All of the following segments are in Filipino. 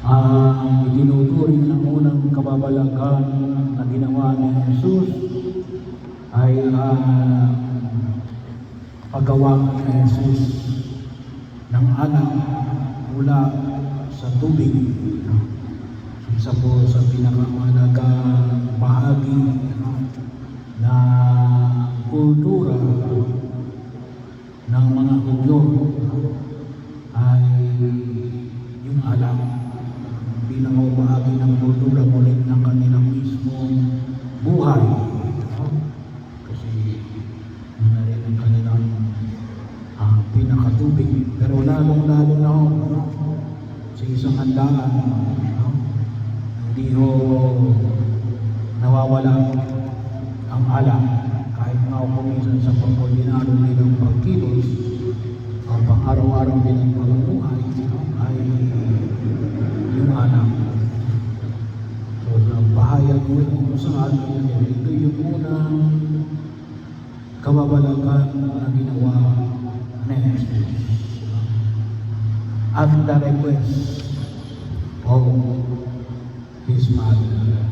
Itinuturing ng unang kababalaghan na ginawa ni Jesus ay paggawa ni Jesus ng anak mula sa tubig. Isa po sa pinakamahalagang bahagi na kultura ng mga Hudyo ay yung alam. Bilang bahagi ng kultura, ngunit ng kanilang mismong buhay. Kasi yun na rin ang kanilang pinakatubig. Pero lalong-lalo na sa isang handaan, hindi ho nawawala ang alam. Kahit nga kumisan sa pang-ordinaryo nilang pagkilos, ang pang-araw-araw nilang pamumuhay, ay yung anak. So sa bahayag mo kung saan ito yung unang kababalaghan na ginawa ni Jesus. At the request of His mother.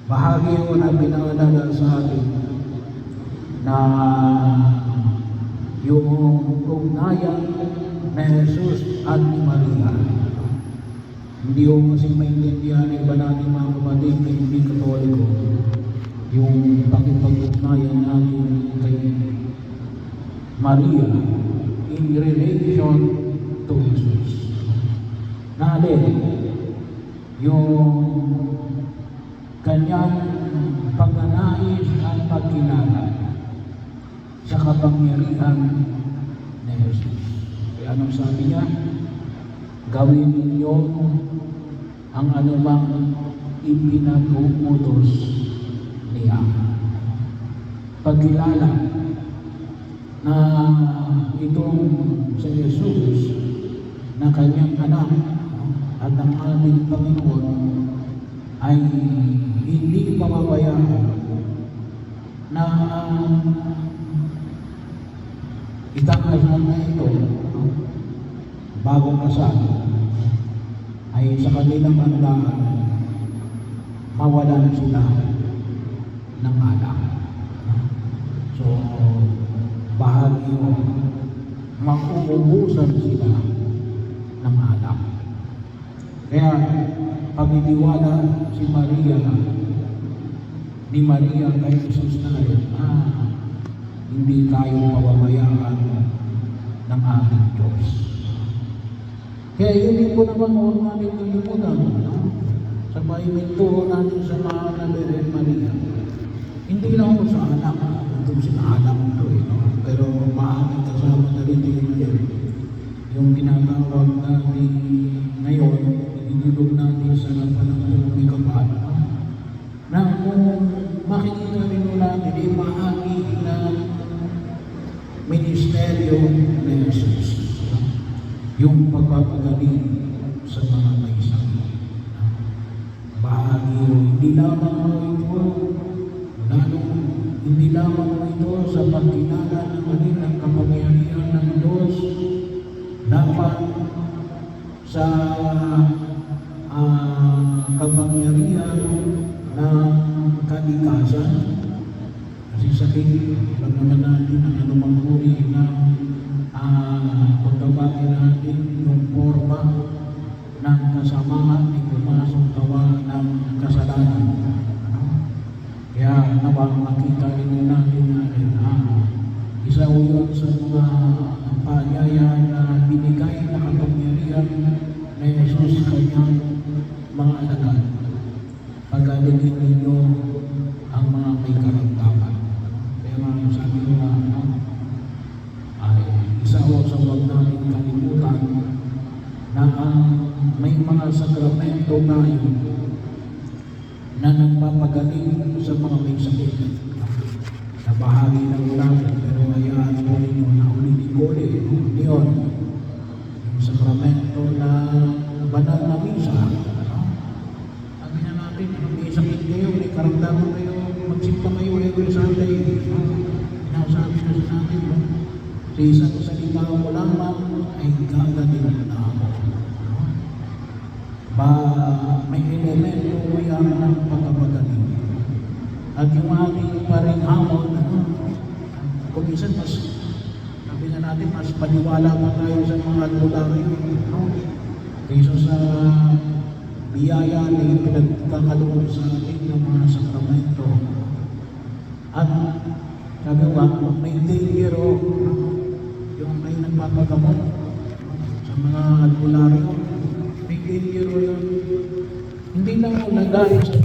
Bahagi yun na pinaalala sa atin na yung ugnayan ni Jesus at ni Maria. Hindi ko kasi maintindihan iba natin mga kapatid na hindi Katoliko yung pakipag-ugnayan natin kay Maria in relation to Jesus. Naalin, yung kanyang pagnanais at pagkilala sa kapangyarihan ni Jesus. Kaya anong sabi niya? Gawin ninyo ang anumang ipinag-uutos niya. Pagkilala na itong si Jesus na kanyang anak at ang ating Panginoon ay hindi pababayaan na itakasal na ito bagong kasal ay sa kanilang handaan mawalan sila ng anak. So bahagi yun, mauubusan sila ng anak. Kaya pagtitiwala si Maria ni Maria kay Jesus na rin, hindi tayo pababayaan ng ating Diyos. Kaya yun din po naman huwag natin kalimutan sa paimintuho natin sa mahal na Birhen Maria. Hindi lang po sa anak, itong sinaanak ito pero maaaring kasama na rin yung tinatawag natin ngayon, inilog natin sa napanang kapal. Na kung makikita rin natin, ay bahagi ng ministeryo ni Jesus. Yung pagpapagaling sa mga may sakit. Bahagi hindi lamang mo ito, lalong hindi lamang mo ito sa pagkilala ng kanilang kapangyarihan ng Diyos, dapat sa kapangyarihan ng kalikasan. Kasi sakit, alam naman natin ang anumang uri ng pagkabati natin yung forma ng kasamaan ay pumasok tawa ng kasalanan. Kaya nawang makita rin natin isa yun sa mga paanyaya na binigay na kapangyarihan na Jesus sa kanyang mga alagad. Pagalingin ninyo ang mga may karamdaman. Kaya nga sabi ko ay isa o sa huwag natin kalimutan na may mga sakramento tayo na nagpapagaling sa mga may sakit. Sa bahagi ng natin, pero hayaan po ninyo na ulit-ikuli yun. Yung sakramento na banal na misa. Sabi na natin, may sakit kayo, may karamdaman kayo, magsimpa kayo every Sunday. Sinasabi na sa natin, sa isang salita mo lamang ay gagaling na ako. momento yan ng pagkapagaling. At yung ating paring hamon, kung minsan mas, sabi nga natin, mas paniwala pa tayo sa mga albularyo, kaysa sa biyaya na yung pinagkakaloob sa ating ng mga sakramento. At sabi ba, may danger yung may nagpapagamot sa mga albularyo, may danger yun. Hindi lang mo nagdahil sa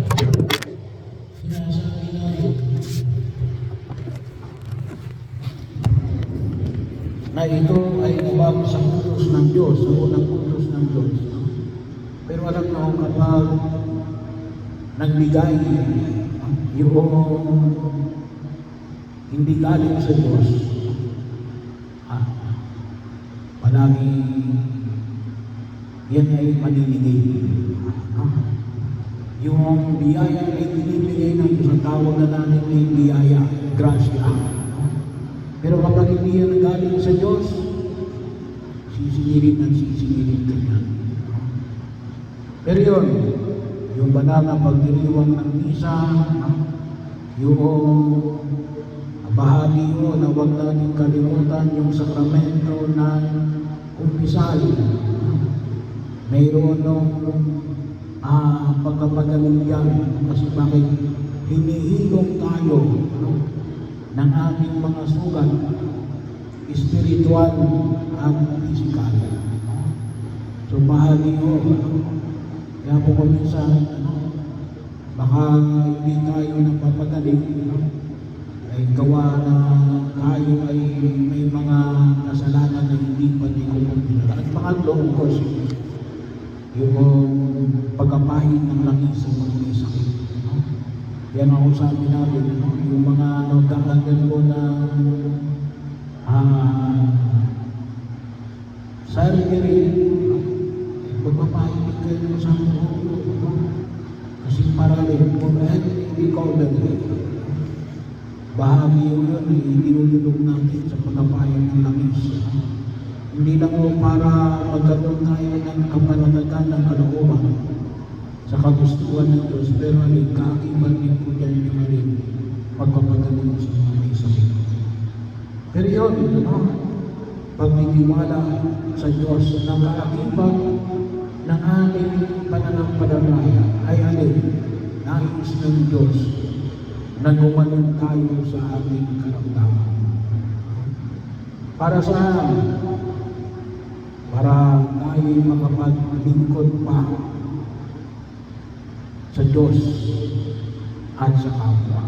sinasabi natin na ito ay nabag sa utos ng Diyos, sa unang utos ng Diyos. Pero alam mo, kapag nagbigay yung hindi galing sa Diyos, palagi yan ay maninigay. Yung biyaya ay binibigay ng Diyos, ang tawag na natin ay biyaya, grasya. Pero kapag hindi yan galing sa Diyos, sisingilin at sisingilin ka yan. Pero yun, yung banal na pagdiriwang ng misa, yung bahagi mo na huwag natin kalimutan yung sakramento ng kumpisal. Mayroon nung pagkapagaling yan kasi bakit hinihilong tayo ng ating mga sugat, spiritual at physical. So bahagi mo, kaya po kung minsan, baka hindi tayo napapagaling, ay gawa na tayo ay may mga kasalanan na hindi pa din kumumpilan. At pangatlo, of course, yung pagkapahid ng langis sa mga may sakit. Yan ang sabi natin, yung mga nagkakagal ko ng surgery, magpapahid kayo sa mga kasi para rin, kung recovery, bahagi yun ay inululog natin sa pagkapahid ng langis. Hindi lang mo para magkaroon tayo ng kapanatagan ng kalooban sa kagustuhan ng Diyos, pero ay kaakibat din po dyan yung rin pagpapagaling sa mga may sakit. Pero yun, pagtitiwala sa Diyos na kaakibat ng ating pananampalataya ay alin, nais ng Diyos na gumaling tayo sa ating karamdaman. Para saan? Para tayo makapaglingkod pa sa Diyos at sa kapwa.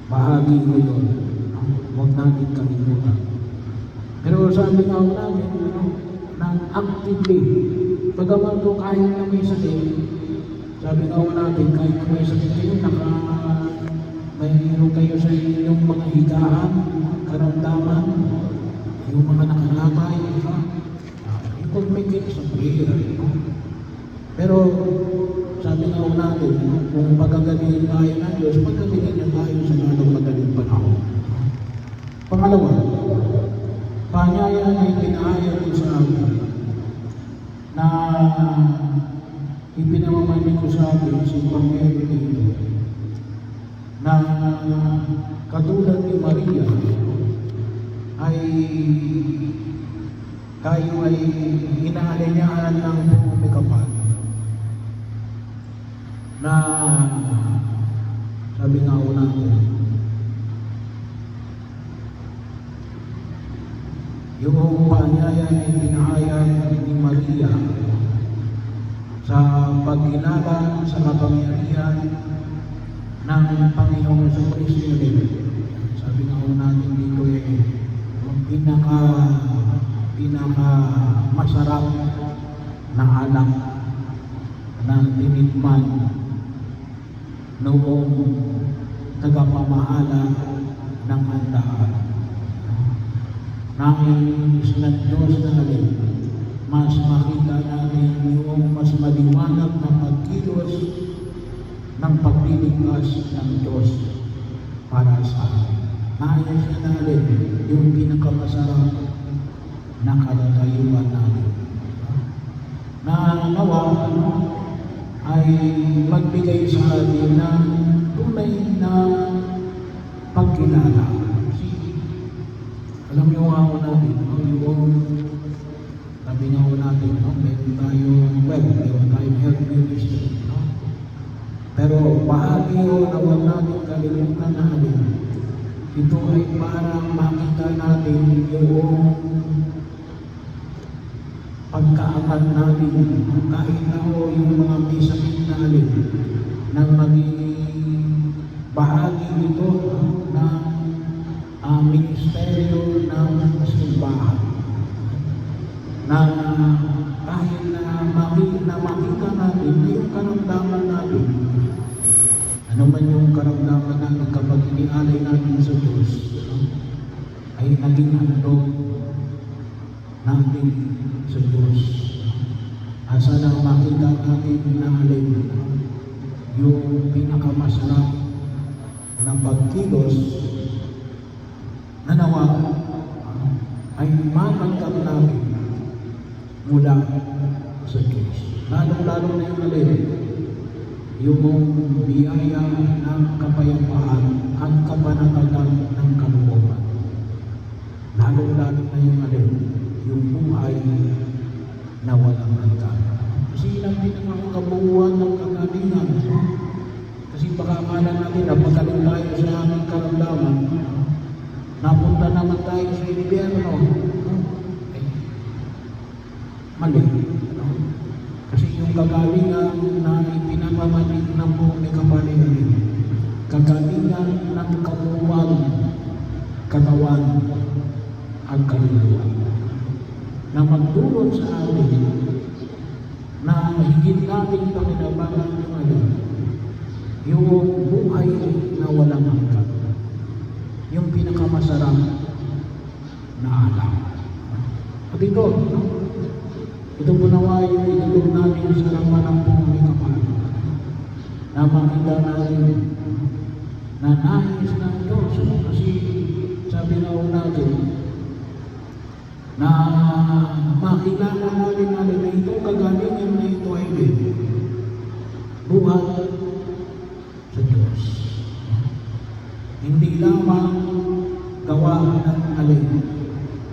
Bahagi mo yun. Huwag natin kalimutan. Pero sabi nga ako namin, ng actively, pagaman ko kahit na may sakit, sabi nga ako natin, kahit na may sakit kayo, mayroon kayo sa inyong mga higaan, karamdaman, yung mga nakalabay, kung may kayo sa prayer. Pero sabi nga ako natin, kung pagkagaling tayo ng Diyos, pagkagaling niya tayo sa lalong madaling panahon. Pangalawa, panyaya ay pinaaya ko sa amin na ipinamamanin ko sa atin si Panginoon dito na katulad ni Maria ay tayo ay inaalinyahan ng buong kapal na sabi nga ko natin yung paanyaya ay pinahayag ni Maria sa pagkilala sa kapangyarihan ng Panginoon sa Kristo. Sabi nga ko natin dito yung pinaka masarap na anak na tinikman noong tagapamahala ng handaan. Nangis ng Diyos na rin, mas makita natin yung mas maliwanag na pagkilos ng pagliligtas ng Diyos para sa atin. Nangis na rin yung pinakamasarap na kalatayuan natin. Na nawa, ay magbigay sa atin ng tunay na pagkilala. Kasi alam niyo nga ako natin, no? Yung sabi nga ako natin, no? Meron tayong health ministry, no? Pero bahagi yun na huwag natin kalimutan natin. Ito ay para makita natin yung pagkaangat natin, kahit na o yung mga may sakit na alin, nang maging bahagi nito ng ministeryo ng simbahan. Na kahit na makita natin na yung karamdaman natin, ano man yung karamdaman natin kapag inialay natin sa Diyos, ay naging handog natin sa Diyos. Asa na makita natin na alin yung pinakamasarap na pagkilos na nawa ay matanggap natin mula sa Diyos. Lalong-lalo na yung alin, yung biyaya ng kapayapaan at kapanatagan ng kalooban. Lalong-lalo na yung alin, yung buhay na walang hanggan. Kasi ilang din ang kabuuan ng kagalingan. Kasi baka akala natin na pagkaling tayo sa aming karamdaman, napunta naman tayo sa impyerno. Mali. Kasi yung kagalingan na ipinamamalig ng buong may kapaligiran, kagalingan ng kabuuan, katawan, at kaluluwa, na magdulot sa atin na higit natin pakinabangan yung buhay na walang hanggan, yung pinakamasarap na alam. At ito po nawa yung itulog natin sa laman ng buong may kapal, na makita natin na nais ng Diyos. Kasi sabi na natin, na makilala natin na itong kagalingan na ito ay buhat sa Diyos. Hindi lamang gawa ng alin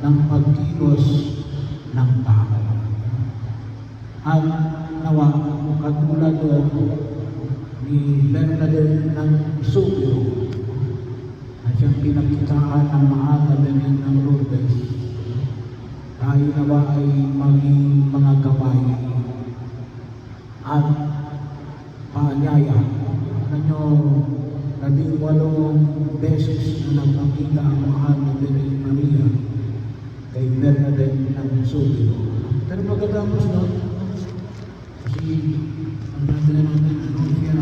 ng pagkilos ng tao. At nawa, katulad ni Bernadette ng Subiro, na siyang pinagkitaan ng Mahal na Birhen ng Lourdes, tayo nawa ay maging mga gabay at paanyaya. Ano nyo, 18 beses na nagpakita ang Mahal na Birhen Maria kay Bernadette ng Subiro. Pero pagkatapos nun, kasi ang natin siya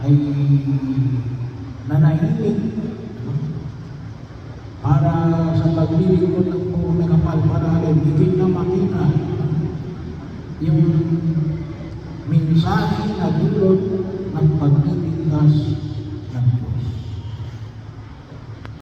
ay nanahimik para sa paglilingkod ng buong may kapal, para higit na makita yung mensahe na dulot ng pagtitigkas